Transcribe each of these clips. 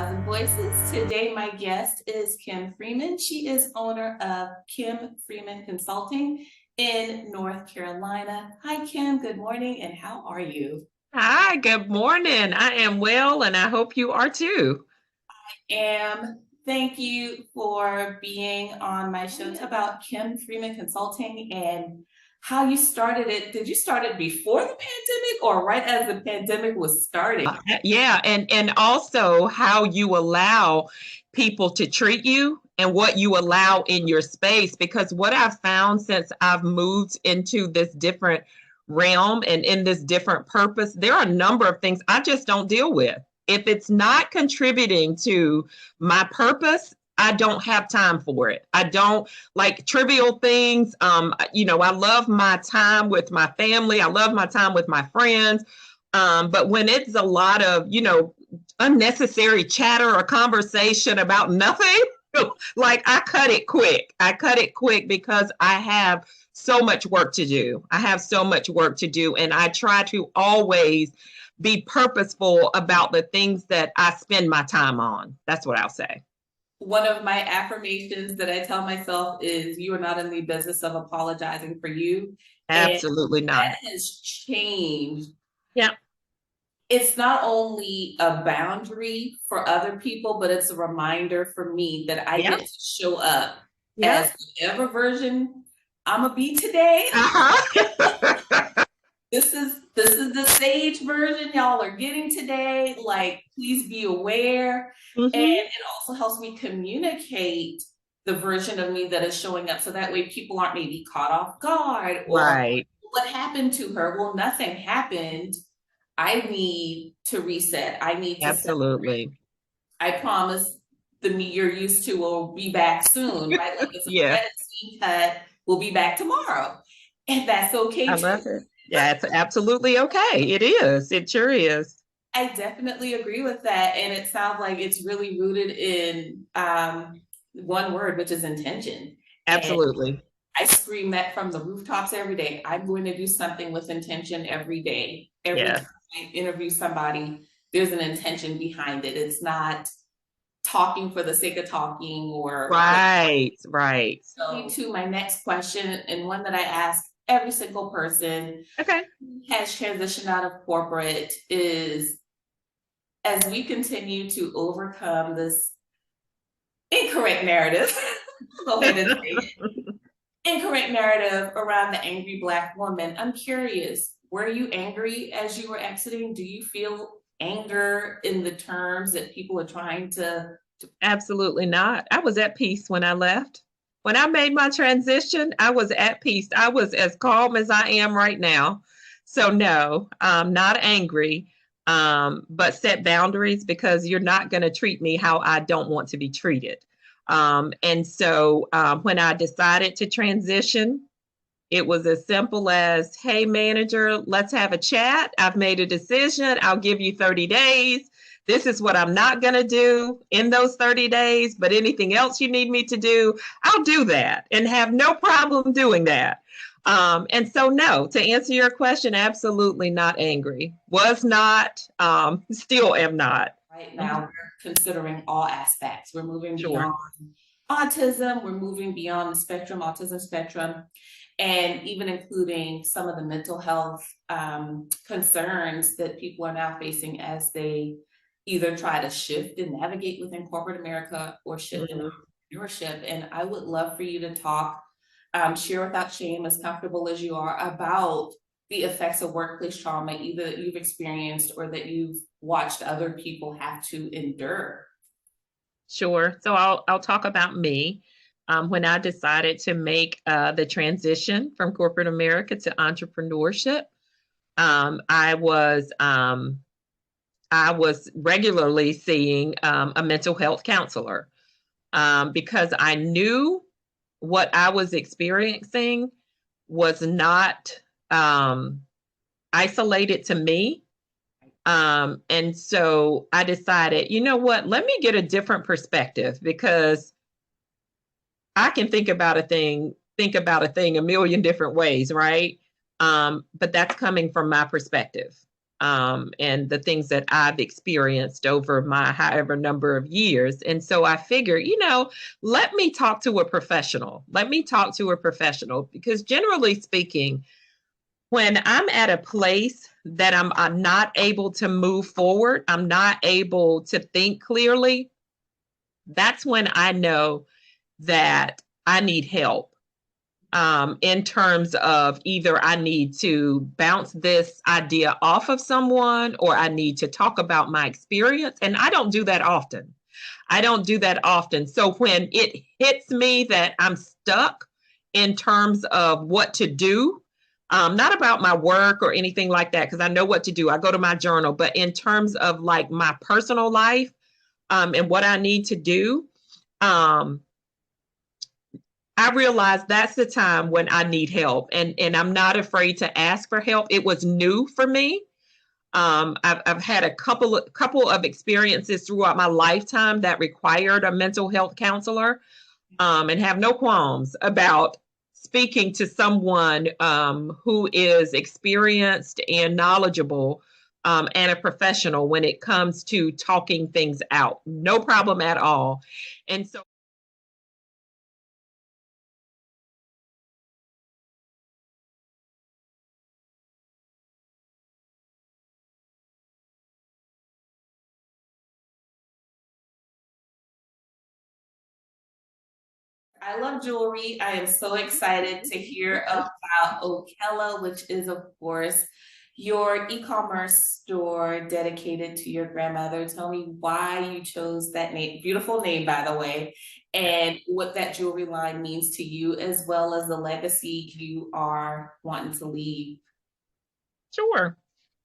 Thousand Voices. Today, my guest is Kim Freeman. She is owner of Kim Freeman Consulting in North Carolina. Hi, Kim. Good morning, and how are you? Hi, good morning. I am well, and I hope you are too. Thank you for being on my show. It's about Kim Freeman Consulting and how you started it. Did you start it before the pandemic or right as the pandemic was starting? Yeah, and also how you allow people to treat you and what you allow in your space. Because what I've found since I've moved into this different realm and in this different purpose, there are a number of things I just don't deal with. If it's not contributing to my purpose, I don't have time for it. I don't like trivial things. I love my time with my family. I love my time with my friends. But when it's a lot of, unnecessary chatter or conversation about nothing, like I cut it quick. I cut it quick because I have so much work to do. I have so much work to do. And I try to always be purposeful about the things that I spend my time on. That's what I'll say. One of my affirmations that I tell myself is you are not in the business of apologizing for you. And Absolutely not. that has changed. Yeah. It's not only a boundary for other people, but it's a reminder for me that I Yeah. get to show up Yeah. as whatever version I'm gonna be today. Uh-huh. This is the sage version y'all are getting today. Like, please be aware. And hmm it also helps me communicate the version of me that is showing up so that way people aren't maybe caught off guard or Right. what happened to her. Well, nothing happened. I need to reset. I need to set. Absolutely. I promise the me you're used to will be back soon, right? Like it's a Yeah. credit scene cut, we'll be back tomorrow. And that's okay I too. love it. Yeah, it's absolutely okay. It is. It sure is. I definitely agree with that. And it sounds like it's really rooted in one word, which is intention. And Absolutely. I scream that from the rooftops every day. I'm going to do something with intention every day. Every Yeah. time I interview somebody, there's an intention behind it. It's not talking for the sake of talking or what. Right. Right. So to my next question, and one that I ask every single person Okay. who has transitioned out of corporate is as we continue to overcome this incorrect narrative, go ahead and say it, incorrect narrative around the angry Black woman. I'm curious, were you angry as you were exiting? Do you feel anger in the terms that people are trying to Absolutely not. I was at peace when I left. When I made my transition, I was at peace. I was as calm as I am right now. So, no, I'm not angry, but set boundaries because you're not going to treat me how I don't want to be treated. And so when I decided to transition, it was as simple as, hey, manager, let's have a chat. I've made a decision. I'll give you 30 days. This is what I'm not going to do in those 30 days, but anything else you need me to do, I'll do that and have no problem doing that. And so, no, to answer your question, absolutely not angry. Was not, still am not. right Mhm. now we're considering all aspects. We're moving Sure. beyond autism, we're moving beyond the spectrum, autism spectrum, and even including some of the mental health concerns that people are now facing as they either try to shift and navigate within corporate America or shift in Mhm. entrepreneurship. And I would love for you to talk, share without shame, as comfortable as you are, about the effects of workplace trauma, either that you've experienced or that you've watched other people have to endure. Sure. So I'll talk about me. When I decided to make the transition from corporate America to entrepreneurship, um, I was um, I was regularly seeing a mental health counselor because I knew what I was experiencing was not um, isolated to me. And so I decided, you know what, let me get a different perspective because I can think about a thing a million different ways, right? But that's coming from my perspective. and the things that I've experienced over my however number of years. And so I figured, let me talk to a professional. Let me talk to a professional, because generally speaking, when I'm at a place that I'm not able to move forward, I'm not able to think clearly, that's when I know that I need help, in terms of either I need to bounce this idea off of someone, or I need to talk about my experience. And I don't do that often. I don't do that often. So when it hits me that I'm stuck in terms of what to do, not about my work or anything like that, because I know what to do. I go to my journal, but in terms of like my personal life, and what I need to do, um, I realized that's the time when I need help, and I'm not afraid to ask for help. It was new for me. I've had a couple of experiences throughout my lifetime that required a mental health counselor, and have no qualms about speaking to someone, who is experienced and knowledgeable, and a professional when it comes to talking things out. No problem at all. And so I love jewelry. I am so excited to hear about Okella, which is, of course, your e-commerce store dedicated to your grandmother. Tell me why you chose that name, beautiful name, by the way, and what that jewelry line means to you, as well as the legacy you are wanting to leave. sure,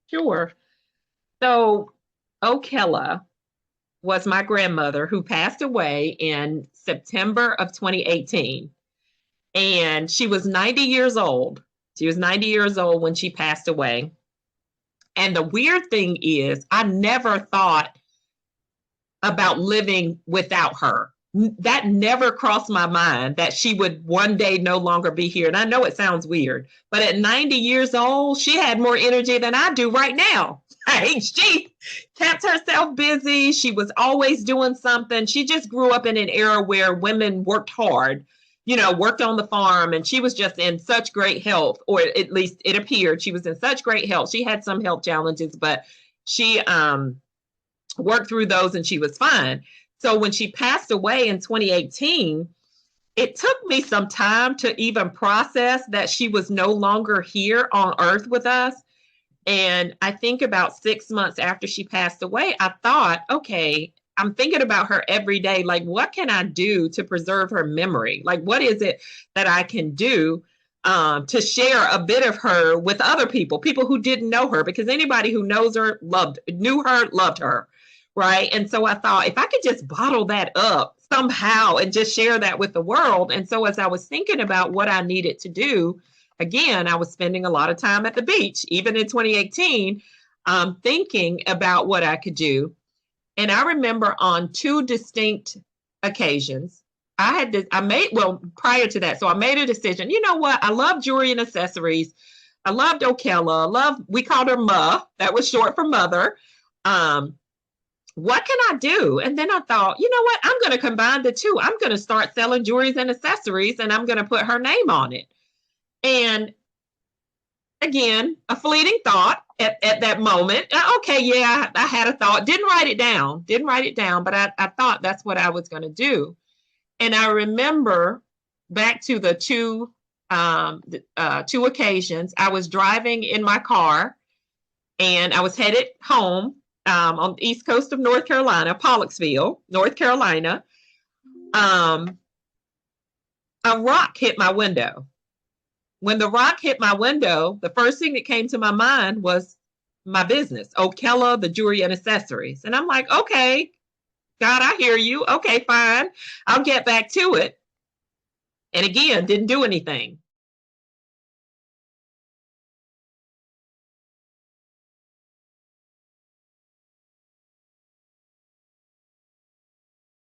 sure. So Okella was my grandmother who passed away in September of 2018. And she was 90 years old. She was 90 years old when she passed away. And the weird thing is, I never thought about living without her. That never crossed my mind that she would one day no longer be here. And I know it sounds weird, but at 90 years old, she had more energy than I do right now. She kept herself busy. She was always doing something. She just grew up in an era where women worked hard, worked on the farm, and she was just in such great health, or at least it appeared she was in such great health. She had some health challenges, but she worked through those and she was fine. So when she passed away in 2018, it took me some time to even process that she was no longer here on earth with us. And I think about 6 months after she passed away, I thought, okay, I'm thinking about her every day. Like, what can I do to preserve her memory? Like, what is it that I can do, to share a bit of her with other people who didn't know her? Because anybody who knows her, knew her, loved her, right? And so I thought, if I could just bottle that up somehow and just share that with the world. And so as I was thinking about what I needed to do, again, I was spending a lot of time at the beach, even in 2018, thinking about what I could do. And I remember on two distinct occasions, prior to that, so I made a decision. You know what? I love jewelry and accessories. I loved Okella. We called her Ma. That was short for mother. What can I do? And then I thought, you know what? I'm going to combine the two. I'm going to start selling jewelries and accessories, and I'm going to put her name on it. And again, a fleeting thought at that moment. Okay, yeah, I had a thought. Didn't write it down, but I thought that's what I was going to do. And I remember back to the two occasions, I was driving in my car and I was headed home, on the east coast of North Carolina, Pollocksville, North Carolina. A rock hit my window. When the rock hit my window, the first thing that came to my mind was my business, Okella, the jewelry and accessories. And I'm like, okay, God, I hear you. Okay, fine. I'll get back to it. And again, didn't do anything.